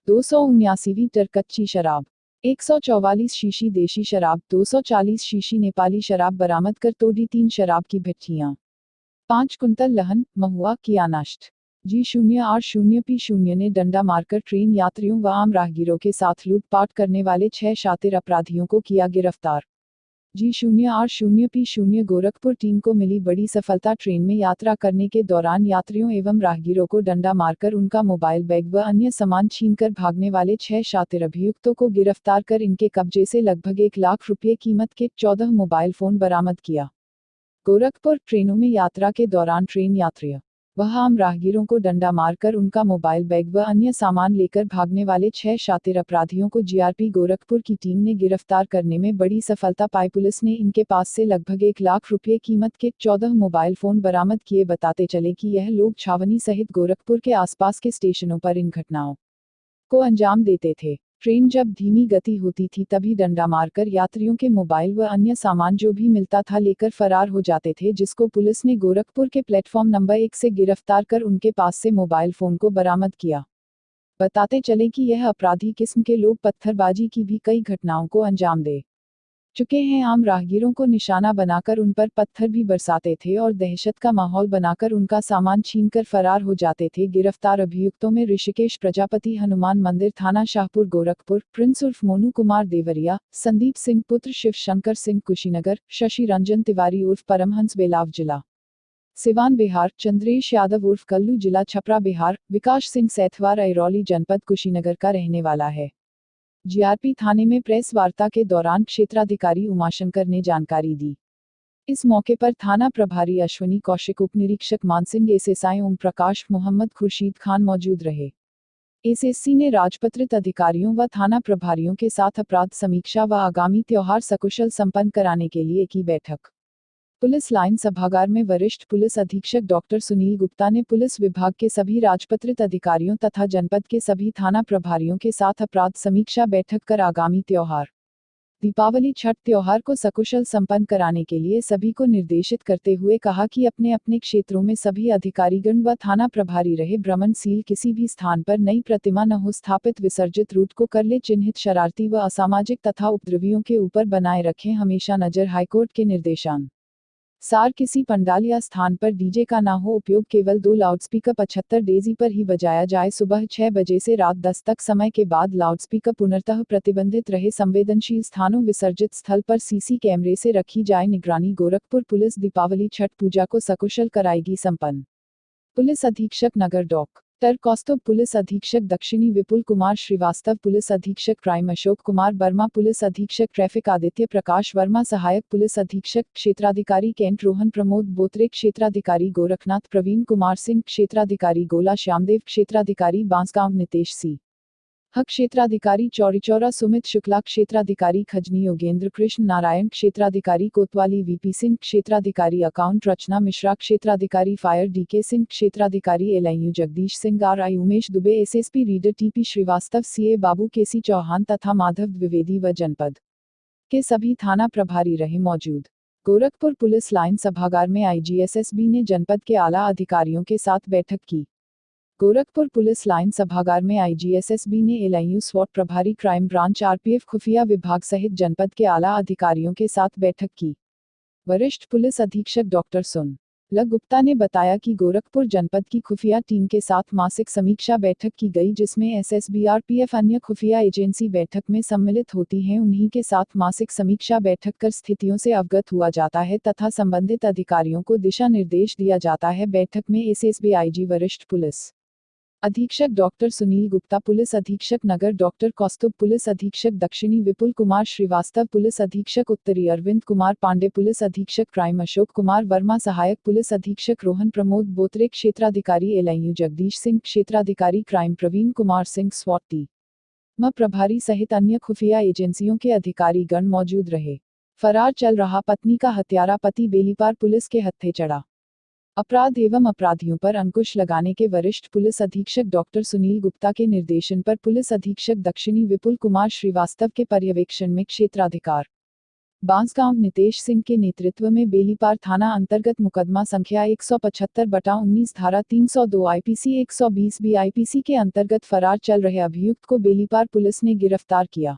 279वीं टर कच्ची शराब, 144 शीशी देशी शराब, 240 शीशी नेपाली शराब बरामद कर तोड़ी 3 शराब की भट्टियां। 5 कुंतल लहन महुआ किया नष्ट। G0R0P0 ने डंडा मारकर ट्रेन यात्रियों व आम राहगीरों के साथ लूटपाट करने वाले 6 शातिर अपराधियों को किया गिरफ्तार। G0R0P0 गोरखपुर टीम को मिली बड़ी सफलता। ट्रेन में यात्रा करने के दौरान यात्रियों एवं राहगीरों को डंडा मारकर उनका मोबाइल बैग व अन्य सामान छीनकर भागने वाले 6 शातिर अभियुक्तों को गिरफ्तार कर इनके कब्जे से लगभग 1 लाख रुपये कीमत के 14 मोबाइल फोन बरामद किया। गोरखपुर ट्रेनों में यात्रा के दौरान ट्रेन यात्रियों वह आम राहगीरों को डंडा मारकर उनका मोबाइल बैग व अन्य सामान लेकर भागने वाले 6 शातिर अपराधियों को जीआरपी गोरखपुर की टीम ने गिरफ्तार करने में बड़ी सफलता पाई। पुलिस ने इनके पास से लगभग 1 लाख रुपये कीमत के 14 मोबाइल फोन बरामद किए। बताते चले कि यह लोग छावनी सहित गोरखपुर के आसपास के स्टेशनों पर इन घटनाओं को अंजाम देते थे। ट्रेन जब धीमी गति होती थी तभी डंडा मारकर यात्रियों के मोबाइल व अन्य सामान जो भी मिलता था लेकर फरार हो जाते थे, जिसको पुलिस ने गोरखपुर के प्लेटफॉर्म नंबर 1 से गिरफ्तार कर उनके पास से मोबाइल फोन को बरामद किया। बताते चले कि यह अपराधी किस्म के लोग पत्थरबाजी की भी कई घटनाओं को अंजाम दे चुके हैं। आम राहगीरों को निशाना बनाकर उन पर पत्थर भी बरसाते थे और दहशत का माहौल बनाकर उनका सामान छीनकर फरार हो जाते थे। गिरफ्तार अभियुक्तों में ऋषिकेश प्रजापति हनुमान मंदिर थाना शाहपुर गोरखपुर, प्रिंस उर्फ मोनू कुमार देवरिया, संदीप सिंह पुत्र शिव शंकर सिंह कुशीनगर, शशि रंजन तिवारी उर्फ परमहंस बेलाव जिला सिवान बिहार, चंद्रेश यादव उर्फ कल्लू जिला छपरा बिहार, विकास सिंह सैथवार अरौली जनपद कुशीनगर का रहने वाला है। जीआरपी थाने में प्रेस वार्ता के दौरान क्षेत्राधिकारी उमाशंकर ने जानकारी दी। इस मौके पर थाना प्रभारी अश्वनी कौशिक, उप निरीक्षक मानसिंह, एसएसआई ओम प्रकाश, मोहम्मद खुर्शीद खान मौजूद रहे। एसएससी ने राजपत्रित अधिकारियों व थाना प्रभारियों के साथ अपराध समीक्षा व आगामी त्योहार सकुशल संपन्न कराने के लिए की बैठक। पुलिस लाइन सभागार में वरिष्ठ पुलिस अधीक्षक डॉक्टर सुनील गुप्ता ने पुलिस विभाग के सभी राजपत्रित अधिकारियों तथा जनपद के सभी थाना प्रभारियों के साथ अपराध समीक्षा बैठक कर आगामी त्योहार दीपावली छठ त्योहार को सकुशल संपन्न कराने के लिए सभी को निर्देशित करते हुए कहा कि अपने अपने क्षेत्रों में सभी अधिकारीगण व थाना प्रभारी रहे भ्रमण सील किसी भी स्थान पर नई प्रतिमा न हो स्थापित विसर्जित रूट को कर ले चिन्हित शरारती व असामाजिक तथा उपद्रवियों के ऊपर बनाए रखें हमेशा नजर हाईकोर्ट के निर्देशान सार किसी पंडाल या स्थान पर डीजे का ना हो उपयोग केवल 2 लाउडस्पीकर 75 डेजी पर ही बजाया जाए सुबह 6 बजे से रात 10 तक समय के बाद लाउडस्पीकर पुनर्तः प्रतिबंधित रहे संवेदनशील स्थानों विसर्जित स्थल पर सीसी कैमरे से रखी जाए निगरानी गोरखपुर पुलिस दीपावली छठ पूजा को सकुशल कराएगी संपन्न। पुलिस अधीक्षक नगर डॉक्टर कौस्तुभ, पुलिस अधीक्षक दक्षिणी विपुल कुमार श्रीवास्तव, पुलिस अधीक्षक क्राइम अशोक कुमार वर्मा, पुलिस अधीक्षक ट्रैफिक आदित्य प्रकाश वर्मा, सहायक पुलिस अधीक्षक क्षेत्राधिकारी कैंट रोहन प्रमोद बोत्रे, क्षेत्राधिकारी गोरखनाथ प्रवीण कुमार सिंह, क्षेत्राधिकारी गोला श्यामदेव, क्षेत्राधिकारी बांसगांव नितेश सी हक, क्षेत्राधिकारी चौरीचौरा सुमित शुक्ला, क्षेत्राधिकारी खजनी योगेंद्र कृष्ण नारायण, क्षेत्राधिकारी कोतवाली वीपी सिंह, क्षेत्राधिकारी अकाउंट रचना मिश्रा, क्षेत्राधिकारी फायर डीके सिंह, क्षेत्राधिकारी LIU Jagdish Singh, RI Umesh Dubey, SSP reader TP Srivastava, CA बाबू केसी चौहान तथा माधव द्विवेदी व जनपद के सभी थाना प्रभारी रहे मौजूद। गोरखपुर पुलिस लाइन सभागार में आईजीएसएसबी ने जनपद के आला अधिकारियों के साथ बैठक की। गोरखपुर पुलिस लाइन सभागार में आईजीएसएसबी ने एलआईयू स्वॉट प्रभारी, क्राइम ब्रांच, आरपीएफ, खुफिया विभाग सहित जनपद के आला अधिकारियों के साथ बैठक की। वरिष्ठ पुलिस अधीक्षक डॉक्टर सुनील गुप्ता ने बताया कि गोरखपुर जनपद की खुफिया टीम के साथ मासिक समीक्षा बैठक की गई जिसमें एसएसबी, आरपीएफ, अन्य खुफिया एजेंसी बैठक में सम्मिलित होती हैं। उन्हीं के साथ मासिक समीक्षा बैठक कर स्थितियों से अवगत हुआ जाता है तथा संबंधित अधिकारियों को दिशा निर्देश दिया जाता है। बैठक में एसएसबी आईजी वरिष्ठ पुलिस अधीक्षक डॉक्टर सुनील गुप्ता, पुलिस अधीक्षक नगर डॉक्टर कौस्तुभ, पुलिस अधीक्षक दक्षिणी विपुल कुमार श्रीवास्तव, पुलिस अधीक्षक उत्तरी अरविंद कुमार पांडे, पुलिस अधीक्षक क्राइम अशोक कुमार वर्मा, सहायक पुलिस अधीक्षक रोहन प्रमोद बोत्रे, क्षेत्राधिकारी एलआईयू जगदीश सिंह, क्षेत्राधिकारी क्राइम प्रवीण कुमार सिंह, स्वॉट टीम प्रभारी सहित अन्य खुफिया एजेंसियों के अधिकारी गण मौजूद रहे। फरार चल रहा पत्नी का हत्यारा पति बेलीपार पुलिस के हत्थे चढ़ा। अपराध एवं अपराधियों पर अंकुश लगाने के वरिष्ठ पुलिस अधीक्षक डॉक्टर सुनील गुप्ता के निर्देशन पर पुलिस अधीक्षक दक्षिणी विपुल कुमार श्रीवास्तव के पर्यवेक्षण में क्षेत्राधिकार बांसगांव नितेश सिंह के नेतृत्व में बेलीपार थाना अंतर्गत मुकदमा संख्या 175/19 धारा 302 आईपीसी 120 बी आईपीसी के अंतर्गत फरार चल रहे अभियुक्त को बेलीपार पुलिस ने गिरफ्तार किया।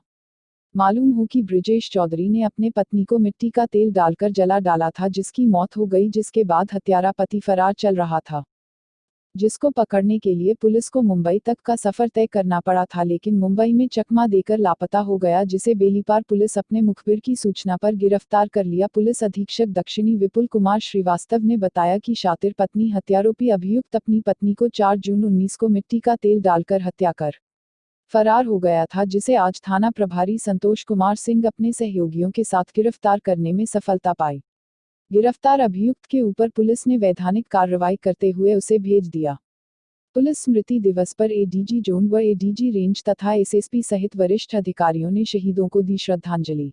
मालूम हो कि ब्रिजेश चौधरी ने अपने पत्नी को मिट्टी का तेल डालकर जला डाला था जिसकी मौत हो गई, जिसके बाद हत्यारा पति फरार चल रहा था, जिसको पकड़ने के लिए पुलिस को मुंबई तक का सफर तय करना पड़ा था लेकिन मुंबई में चकमा देकर लापता हो गया, जिसे बेलीपार पुलिस अपने मुखबिर की सूचना पर गिरफ्तार कर लिया। पुलिस अधीक्षक दक्षिणी विपुल कुमार श्रीवास्तव ने बताया कि शातिर पत्नी हत्यारोपी अभियुक्त अपनी पत्नी को 4 जून 19 को मिट्टी का तेल डालकर हत्या कर फरार हो गया था, जिसे आज थाना प्रभारी संतोष कुमार सिंह अपने सहयोगियों के साथ गिरफ्तार करने में सफलता पाई। गिरफ्तार अभियुक्त के ऊपर पुलिस ने वैधानिक कार्रवाई करते हुए उसे भेज दिया। पुलिस स्मृति दिवस पर एडीजी जोन व एडीजी रेंज तथा एसएसपी सहित वरिष्ठ अधिकारियों ने शहीदों को दी श्रद्धांजलि।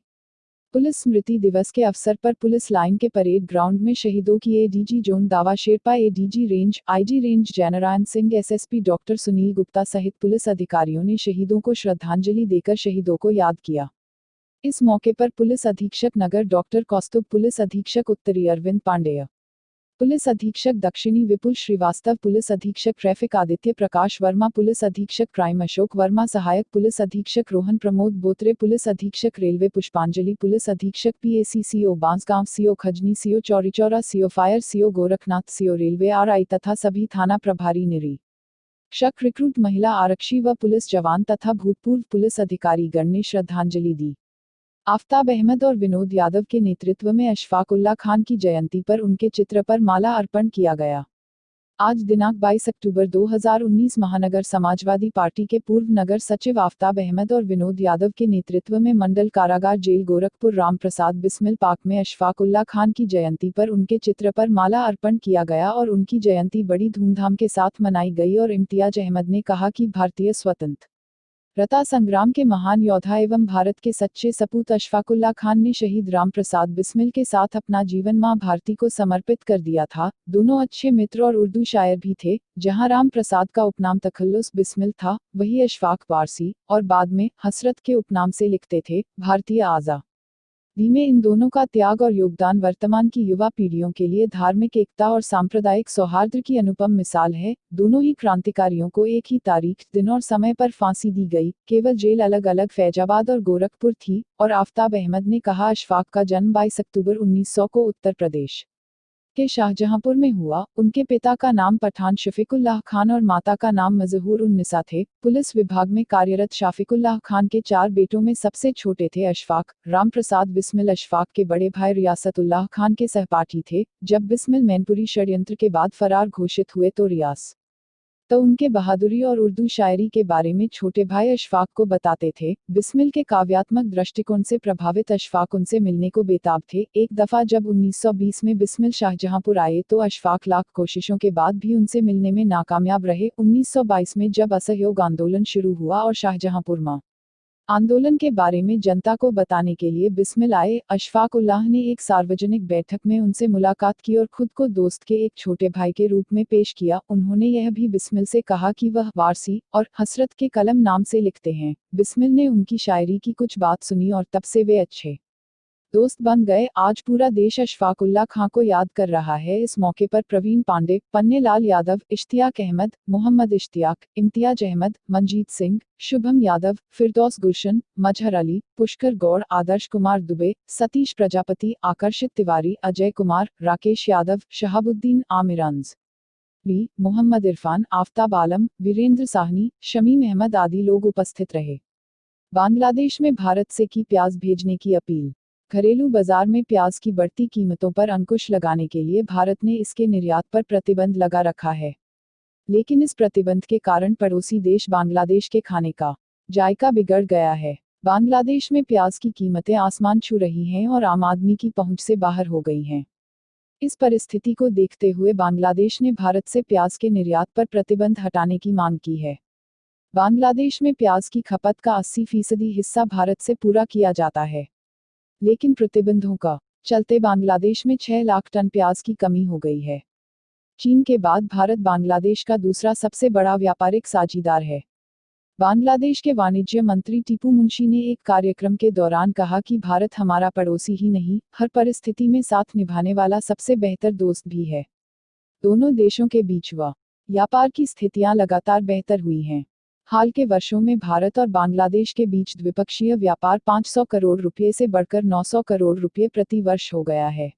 पुलिस स्मृति दिवस के अवसर पर पुलिस लाइन के परेड ग्राउंड में शहीदों की ADG zone Dawa Sherpa, ADG range, IG range Jaynarayan Singh, SSP doctor Sunil Gupta सहित पुलिस अधिकारियों ने शहीदों को श्रद्धांजलि देकर शहीदों को याद किया। इस मौके पर पुलिस अधीक्षक नगर डॉक्टर कौस्तुभ, पुलिस अधीक्षक उत्तरी अरविंद पांडेय, पुलिस अधीक्षक दक्षिणी विपुल श्रीवास्तव, पुलिस अधीक्षक ट्रैफिक आदित्य प्रकाश वर्मा, पुलिस अधीक्षक क्राइम अशोक वर्मा, सहायक पुलिस अधीक्षक रोहन प्रमोद बोत्रे, पुलिस अधीक्षक रेलवे पुष्पांजलि, पुलिस अधीक्षक PAC, CO Bansgaon, CO Khajni, CO Chauri Chaura, CO fire, CO Gorakhnath, CO railway, RI तथा सभी थाना प्रभारी, निरीक्षक, रिक्रूट, महिला आरक्षी व पुलिस जवान तथा भूतपूर्व पुलिस अधिकारी गण ने श्रद्धांजलि दी। आफ्ताब अहमद और विनोद यादव के नेतृत्व में अशफाक उल्लाह खान की जयंती पर उनके चित्र पर माला अर्पण किया गया। आज दिनांक 22 अक्टूबर 2019 महानगर समाजवादी पार्टी के पूर्व नगर सचिव आफताब अहमद और विनोद यादव के नेतृत्व में मंडल कारागार जेल गोरखपुर रामप्रसाद बिस्मिल पार्क में अशफाक उल्लाह खान की जयंती पर उनके चित्र पर माला अर्पण किया गया और उनकी जयंती बड़ी धूमधाम के साथ मनाई गई। और इम्तियाज अहमद ने कहा कि भारतीय स्वतंत्रता संग्राम के महान योद्धा एवं भारत के सच्चे सपूत अशफाक उल्लाह खान ने शहीद रामप्रसाद बिस्मिल के साथ अपना जीवन मां भारती को समर्पित कर दिया था। दोनों अच्छे मित्र और उर्दू शायर भी थे। जहां रामप्रसाद का उपनाम तखल्लुस बिस्मिल था, वही अशफाक वारसी और बाद में हसरत के उपनाम से लिखते थे। भारतीय आज़ादी में इन दोनों का त्याग और योगदान वर्तमान की युवा पीढ़ियों के लिए धार्मिक एकता और सांप्रदायिक सौहार्द की अनुपम मिसाल है। दोनों ही क्रांतिकारियों को एक ही तारीख, दिन और समय पर फांसी दी गई। केवल जेल अलग अलग फैजाबाद और गोरखपुर थी। और आफताब अहमद ने कहा, अशफाक का जन्म 22 अक्टूबर 1900 को उत्तर प्रदेश के शाहजहांपुर में हुआ। उनके पिता का नाम पठान शफीकुल्लाह खान और माता का नाम मजहूर उन्निसा थे। पुलिस विभाग में कार्यरत शफीकुल्लाह खान के 4 बेटों में सबसे छोटे थे अशफाक। रामप्रसाद बिस्मिल अशफाक के बड़े भाई रियासतुल्लाह खान के सहपाठी थे। जब बिस्मिल मैनपुरी षड्यंत्र के बाद फरार घोषित हुए तो उनके बहादुरी और उर्दू शायरी के बारे में छोटे भाई अशफाक को बताते थे। बिस्मिल के काव्यात्मक दृष्टिकोण से प्रभावित अशफाक उनसे मिलने को बेताब थे। एक दफा जब 1920 में बिस्मिल शाहजहांपुर आए तो अशफाक लाख कोशिशों के बाद भी उनसे मिलने में नाकामयाब रहे। 1922 में जब असहयोग आंदोलन शुरू हुआ और शाहजहांपुर में आंदोलन के बारे में जनता को बताने के लिए बिस्मिल आए, अशफाक उल्लाह ने एक सार्वजनिक बैठक में उनसे मुलाकात की और खुद को दोस्त के एक छोटे भाई के रूप में पेश किया। उन्होंने यह भी बिस्मिल से कहा कि वह वारसी और हसरत के कलम नाम से लिखते हैं। बिस्मिल ने उनकी शायरी की कुछ बात सुनी और तब से वे अच्छे दोस्त बन गए। आज पूरा देश अशफाक उल्लाह खां को याद कर रहा है। इस मौके पर प्रवीण पांडे, पन्नेलाल यादव, इश्तियाक अहमद, मोहम्मद इश्तियाक, इम्तियाज अहमद, मनजीत सिंह, शुभम यादव, फिरदौस गुलशन, मजहर अली, पुष्कर गौड़, आदर्श कुमार दुबे, सतीश प्रजापति, आकर्षित तिवारी, अजय कुमार, राकेश यादव, शहाबुद्दीन आमिर, मोहम्मद इरफान, आफताब आलम, वीरेंद्र साहनी, शमीम अहमद आदि लोग उपस्थित रहे। बांग्लादेश में भारत से की प्याज भेजने की अपील। घरेलू बाजार में प्याज की बढ़ती कीमतों पर अंकुश लगाने के लिए भारत ने इसके निर्यात पर प्रतिबंध लगा रखा है। लेकिन इस प्रतिबंध के कारण पड़ोसी देश बांग्लादेश के खाने का जायका बिगड़ गया है। बांग्लादेश में प्याज की कीमतें आसमान छू रही हैं और आम आदमी की पहुंच से बाहर हो गई हैं। इस परिस्थिति को देखते हुए बांग्लादेश ने भारत से प्याज के निर्यात पर प्रतिबंध हटाने की मांग की है। बांग्लादेश में प्याज की खपत का 80% हिस्सा भारत से पूरा किया जाता है। लेकिन प्रतिबंधों का चलते बांग्लादेश में 6 लाख टन प्याज की कमी हो गई है। चीन के बाद भारत बांग्लादेश का दूसरा सबसे बड़ा व्यापारिक साझीदार है। बांग्लादेश के वाणिज्य मंत्री टीपू मुंशी ने एक कार्यक्रम के दौरान कहा कि भारत हमारा पड़ोसी ही नहीं, हर परिस्थिति में साथ निभाने वाला सबसे बेहतर दोस्त भी है। दोनों देशों के बीच व्यापार की स्थितियां लगातार बेहतर हुई हैं। हाल के वर्षों में भारत और बांग्लादेश के बीच द्विपक्षीय व्यापार 500 करोड़ रुपये से बढ़कर 900 करोड़ रुपये प्रति वर्ष हो गया है।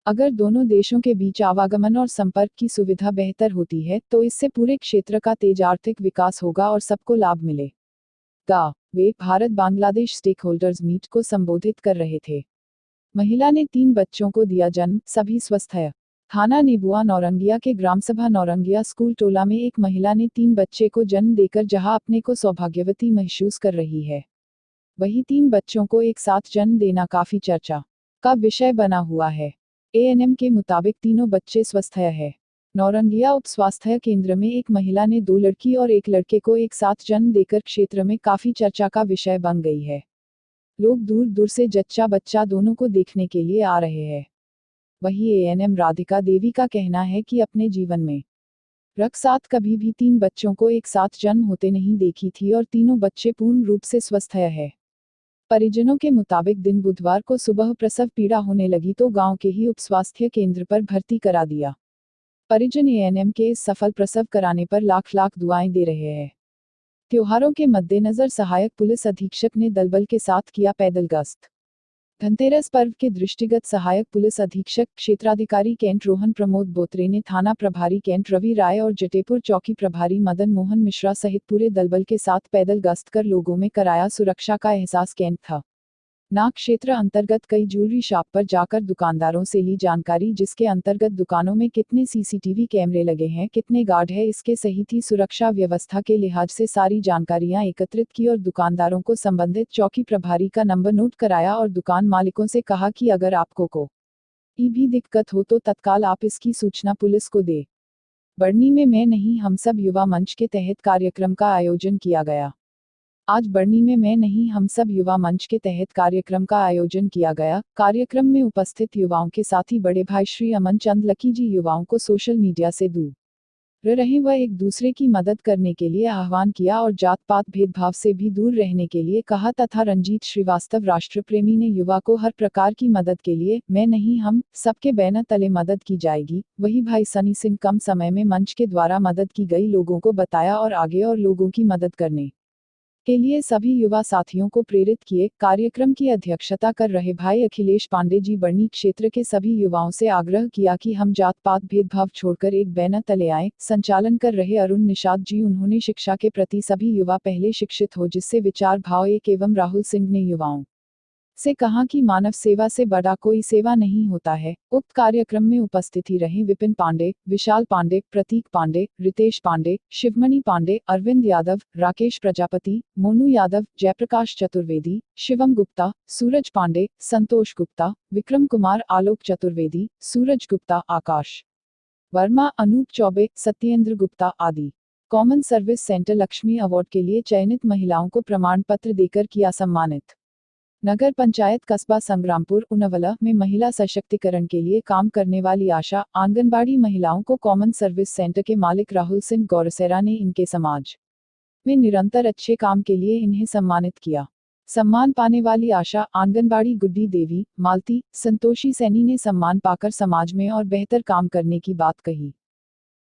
अगर दोनों देशों के बीच आवागमन और संपर्क की सुविधा बेहतर होती है तो इससे पूरे क्षेत्र का तेज आर्थिक विकास होगा और सबको लाभ मिलेगा। वे Bharat Bangladesh stakeholders meet को संबोधित कर रहे थे। महिला ने 3 बच्चों को दिया जन्म, सभी स्वस्थ है। थाना नेबुआ नौरंगिया के ग्रामसभा नौरंगिया स्कूल टोला में एक महिला ने 3 बच्चे को जन्म देकर जहां अपने को सौभाग्यवती महसूस कर रही है, वहीं 3 बच्चों को एक साथ जन्म देना काफी चर्चा का विषय बना हुआ है। एएनएम के मुताबिक तीनों बच्चे स्वस्थ है। नौरंगिया उप स्वास्थ्य केंद्र में एक महिला ने 2 लड़की और एक लड़के को एक साथ जन्म देकर क्षेत्र में काफी चर्चा का विषय बन गई है। लोग दूर दूर से जच्चा बच्चा दोनों को देखने के लिए आ रहे हैं। वहीं एएनएम राधिका देवी का कहना है कि अपने जीवन में रक साथ कभी भी 3 बच्चों को एक साथ जन्म होते नहीं देखी थी और तीनों बच्चे पूर्ण रूप से स्वस्थ है। परिजनों के मुताबिक दिन बुधवार को सुबह प्रसव पीड़ा होने लगी तो गांव के ही उप स्वास्थ्य केंद्र पर भर्ती करा दिया। परिजन एएनएम के इस सफल प्रसव कराने पर लाख लाख दुआएं दे रहे हैं। त्योहारों के मद्देनजर सहायक पुलिस अधीक्षक ने दलबल के साथ किया पैदल गश्त। धनतेरस पर्व के दृष्टिगत सहायक पुलिस अधीक्षक क्षेत्राधिकारी कैंट रोहन प्रमोद बोत्रे ने थाना प्रभारी कैंट रवि राय और जटेपुर चौकी प्रभारी मदन मोहन मिश्रा सहित पूरे दलबल के साथ पैदल गश्त कर लोगों में कराया सुरक्षा का एहसास। कैंट था नाग क्षेत्र अंतर्गत कई ज्वेलरी शॉप पर जाकर दुकानदारों से ली जानकारी, जिसके अंतर्गत दुकानों में कितने सीसीटीवी कैमरे लगे हैं, कितने गार्ड है, इसके सहित ही सुरक्षा व्यवस्था के लिहाज से सारी जानकारियां एकत्रित की और दुकानदारों को संबंधित चौकी प्रभारी का नंबर नोट कराया और दुकान मालिकों से कहा कि अगर आपको कोई भी दिक्कत हो तो तत्काल आप इसकी सूचना पुलिस को दे। बढ़नी में मैं नहीं हम सब युवा मंच के तहत कार्यक्रम का आयोजन किया गया। आज बढ़नी में मैं नहीं हम सब युवा मंच के तहत कार्यक्रम का आयोजन किया गया। कार्यक्रम में उपस्थित युवाओं के साथ ही बड़े भाई श्री अमन चंद लकी जी युवाओं को सोशल मीडिया से दूर रहे व एक दूसरे की मदद करने के लिए आह्वान किया और जात पात भेदभाव से भी दूर रहने के लिए कहा तथा रंजीत श्रीवास्तव राष्ट्र प्रेमी ने युवा को हर प्रकार की मदद के लिए मैं नहीं हम सबके बैनर तले मदद की जाएगी। वही भाई सनी सिंह कम समय में मंच के द्वारा मदद की गई लोगों को बताया और आगे और लोगों की मदद करने के लिए सभी युवा साथियों को प्रेरित किए। कार्यक्रम की अध्यक्षता कर रहे भाई अखिलेश पांडे जी बढ़नी क्षेत्र के सभी युवाओं से आग्रह किया कि हम जात पात भेदभाव छोड़कर एक बैनर तले आए। संचालन कर रहे अरुण निषाद जी उन्होंने शिक्षा के प्रति सभी युवा पहले शिक्षित हो जिससे विचार भाव एक एवं राहुल सिंह ने युवाओं से कहा कि मानव सेवा से बड़ा कोई सेवा नहीं होता है। उक्त कार्यक्रम में उपस्थित ही रहे विपिन पांडे, विशाल पांडे, प्रतीक पांडे, रितेश पांडे, शिवमणि पांडे, अरविंद यादव, राकेश प्रजापति, मोनू यादव, जयप्रकाश चतुर्वेदी, शिवम गुप्ता, सूरज पांडे, संतोष गुप्ता, विक्रम कुमार, आलोक चतुर्वेदी, सूरज गुप्ता, आकाश वर्मा, अनूप चौबे, सत्येंद्र गुप्ता आदि। Common service centre Lakshmi award के लिए चयनित महिलाओं को प्रमाण पत्र देकर किया सम्मानित। नगर पंचायत कस्बा संग्रामपुर उनवला में महिला सशक्तिकरण के लिए काम करने वाली आशा आंगनबाड़ी महिलाओं को कॉमन सर्विस सेंटर के मालिक राहुल सिंह गौरसेरा ने इनके समाज में निरंतर अच्छे काम के लिए इन्हें सम्मानित किया। सम्मान पाने वाली आशा आंगनबाड़ी गुड्डी देवी, मालती, संतोषी सैनी ने सम्मान पाकर समाज में और बेहतर काम करने की बात कही।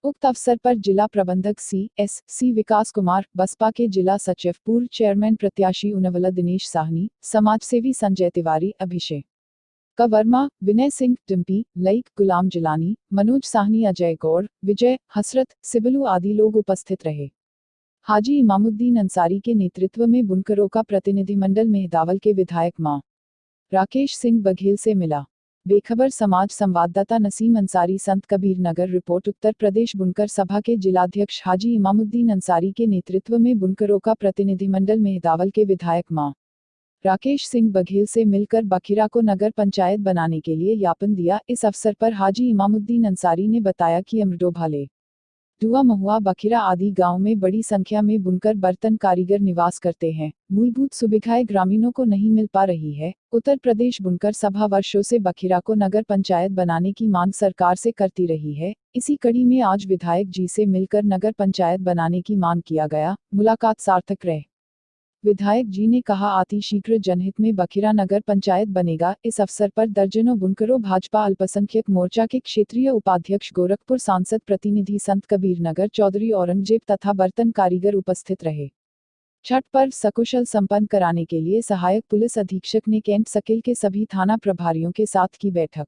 उक्त अवसर पर जिला प्रबंधक सी विकास कुमार, बसपा के जिला सचिव पूर्व चेयरमैन प्रत्याशी उनवला दिनेश साहनी, समाजसेवी संजय तिवारी, अभिषेक वर्मा, विनय सिंह, डिम्पी, लईक, गुलाम जिलानी, मनोज साहनी, अजय गौर, विजय, हसरत, सिबलू आदि लोग उपस्थित रहे। हाजी इमामुद्दीन अंसारी के नेतृत्व में बुनकरों का प्रतिनिधिमंडल मेहदावल के विधायक मां राकेश सिंह बघेल से मिला। बेखबर समाज संवाददाता नसीम अंसारी, संत कबीर नगर। रिपोर्ट उत्तर प्रदेश बुनकर सभा के जिलाध्यक्ष हाजी इमामुद्दीन अंसारी के नेतृत्व में बुनकरों का प्रतिनिधिमंडल मेहदावल के विधायक मां राकेश सिंह बघेल से मिलकर बखिरा को नगर पंचायत बनाने के लिए ज्ञापन दिया। इस अवसर पर हाजी इमामुद्दीन अंसारी ने बताया कि अमरडो भाले दुआ महुआ बखिरा आदि गांव में बड़ी संख्या में बुनकर बर्तन कारीगर निवास करते हैं। मूलभूत सुविधाएं ग्रामीणों को नहीं मिल पा रही है। उत्तर प्रदेश बुनकर सभा वर्षों से बखिरा को नगर पंचायत बनाने की मांग सरकार से करती रही है। इसी कड़ी में आज विधायक जी से मिलकर नगर पंचायत बनाने की मांग किया गया। मुलाकात सार्थक रहे। विधायक जी ने कहा अति शीघ्र जनहित में बखिरा नगर पंचायत बनेगा। इस अवसर पर दर्जनों बुनकरों, भाजपा अल्पसंख्यक मोर्चा के क्षेत्रीय उपाध्यक्ष, गोरखपुर सांसद प्रतिनिधि, संत कबीर नगर चौधरी औरंगजेब तथा बर्तन कारीगर उपस्थित रहे। छठ पर्व सकुशल संपन्न कराने के लिए सहायक पुलिस अधीक्षक ने कैंट सकिल के सभी थाना प्रभारियों के साथ की बैठक।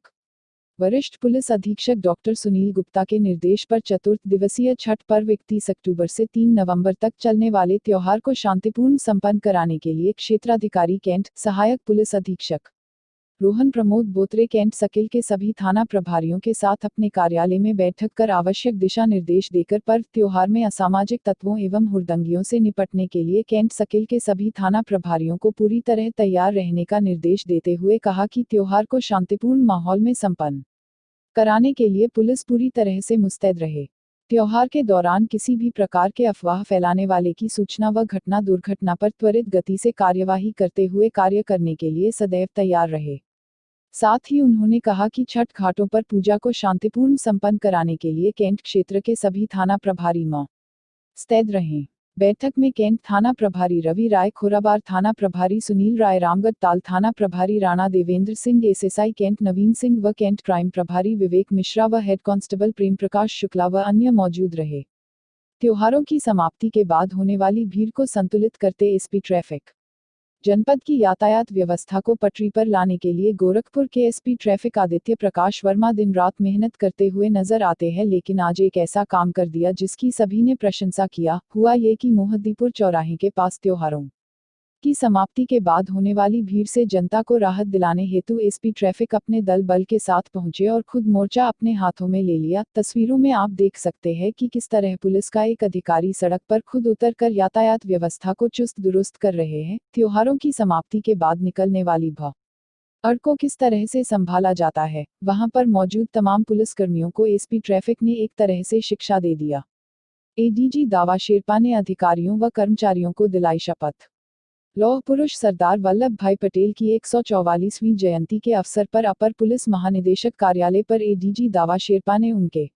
वरिष्ठ पुलिस अधीक्षक डॉक्टर सुनील गुप्ता के निर्देश पर चतुर्थ दिवसीय छठ पर्व 31 अक्टूबर से 3 नवंबर तक चलने वाले त्योहार को शांतिपूर्ण संपन्न कराने के लिए क्षेत्राधिकारी कैंट, सहायक पुलिस अधीक्षक रोहन प्रमोद बोत्रे कैंट सकिल के सभी थाना प्रभारियों के साथ अपने कार्यालय में बैठक कर आवश्यक दिशा निर्देश देकर पर्व त्योहार में असामाजिक तत्वों एवं हुड़दंगियों से निपटने के लिए कैंट सकिल के सभी थाना प्रभारियों को पूरी तरह तैयार रहने का निर्देश देते हुए कहा कि त्योहार को शांतिपूर्ण माहौल में संपन्न कराने के लिए पुलिस पूरी तरह से मुस्तैद रहे। त्योहार के दौरान किसी भी प्रकार के अफवाह फैलाने वाले की सूचना व घटना दुर्घटना पर त्वरित गति से कार्यवाही करते हुए कार्य करने के लिए सदैव तैयार रहे। साथ ही उन्होंने कहा कि छठ घाटों पर पूजा को शांतिपूर्ण संपन्न कराने के लिए कैंट क्षेत्र के सभी थाना प्रभारी मुस्तैद रहें। बैठक में कैंट थाना प्रभारी रवि राय, खोराबार थाना प्रभारी सुनील राय, रामगढ़ ताल थाना प्रभारी राणा देवेंद्र सिंह, एसएसआई कैंट नवीन सिंह व कैंट क्राइम प्रभारी विवेक मिश्रा व हेड कांस्टेबल प्रेम प्रकाश शुक्ला व अन्य मौजूद रहे। त्योहारों की समाप्ति के बाद होने वाली भीड़ को संतुलित करते एसपी ट्रैफिक जनपद की यातायात व्यवस्था को पटरी पर लाने के लिए गोरखपुर के एसपी ट्रैफिक आदित्य प्रकाश वर्मा दिन रात मेहनत करते हुए नजर आते हैं, लेकिन आज एक ऐसा काम कर दिया जिसकी सभी ने प्रशंसा किया। हुआ ये कि मोहद्दीपुर चौराहे के पास त्योहारों की समाप्ति के बाद होने वाली भीड़ से जनता को राहत दिलाने हेतु एसपी ट्रैफिक अपने दल बल के साथ पहुंचे और खुद मोर्चा अपने हाथों में ले लिया। तस्वीरों में आप देख सकते हैं कि किस तरह पुलिस का एक अधिकारी सड़क पर खुद उतरकर यातायात व्यवस्था को चुस्त दुरुस्त कर रहे हैं। त्योहारों की समाप्ति के बाद निकलने वाली भीड़ को किस तरह से संभाला जाता है, वहां पर मौजूद तमाम पुलिसकर्मियों को एसपी ट्रैफिक ने एक तरह से शिक्षा दे दिया। एडीजी दावा शेरपा ने अधिकारियों व कर्मचारियों को दिलाई शपथ। लौह पुरुष सरदार वल्लभ भाई पटेल की 144वीं जयंती के अवसर पर अपर पुलिस महानिदेशक कार्यालय पर एडीजी दावा शेरपा ने उनके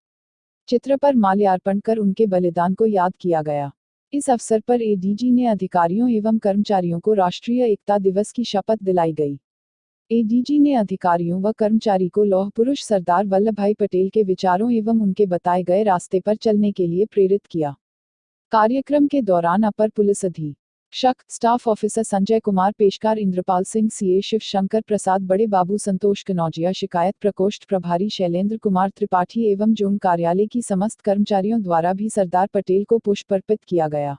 चित्र पर माल्यार्पण कर उनके बलिदान को याद किया गया। इस अवसर पर एडीजी ने अधिकारियों एवं कर्मचारियों को राष्ट्रीय एकता दिवस की शपथ दिलाई गई। एडीजी ने अधिकारियों व कर्मचारी को लौह पुरुष सरदार वल्लभ भाई पटेल के विचारों एवं उनके बताए गए रास्ते पर चलने के लिए प्रेरित किया। कार्यक्रम के दौरान अपर पुलिस अधीक्षक स्टाफ ऑफिसर संजय कुमार पेशकार, इंद्रपाल सिंह सीए, शिव शंकर प्रसाद, बड़े बाबू संतोष कनौजिया, शिकायत प्रकोष्ठ प्रभारी शैलेंद्र कुमार त्रिपाठी एवं जोन कार्यालय की समस्त कर्मचारियों द्वारा भी सरदार पटेल को पुष्प अर्पित किया गया।